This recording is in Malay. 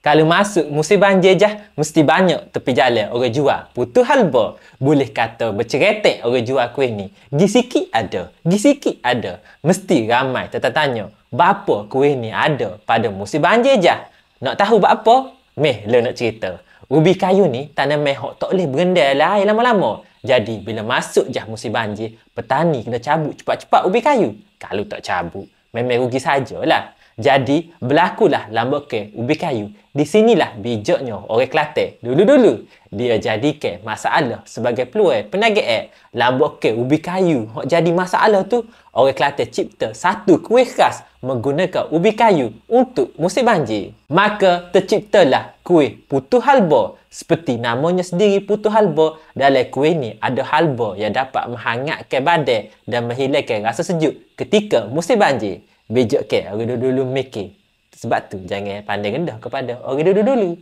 Kalau masuk musim banjir jah, mesti banyak tepi jalan orang jual putu halba. Boleh kata berceretek orang jual kuih ni. Gi sikit ada, gi sikit ada. Mesti ramai tertanya, berapa kuih ni ada pada musim banjir jah? Nak tahu apa? Meh, le nak cerita. Ubi kayu ni tanaman hok tak boleh berendam dalam air lama-lama. Jadi, bila masuk jah musim banjir, petani kena cabut cepat-cepat ubi kayu. Kalau tak cabut, memang rugi sajalah. Jadi, berlakulah lambakan ubi kayu. Di sinilah bijaknya orang Kelantan dulu-dulu. Dia jadikan masalah sebagai peluang perniagaan. Lambakan ubi kayu hok jadi masalah tu, orang Kelantan cipta satu kuih khas menggunakan ubi kayu untuk musim banjir. Maka terciptalah kuih putu halba. Seperti namanya sendiri putu halba, dalam kuih ni ada halba yang dapat menghangatkan badan dan menghilangkan rasa sejuk ketika musim banjir. Bijak ke orang dulu-dulu mikir. Sebab tu jangan pandang rendah kepada orang dulu-dulu.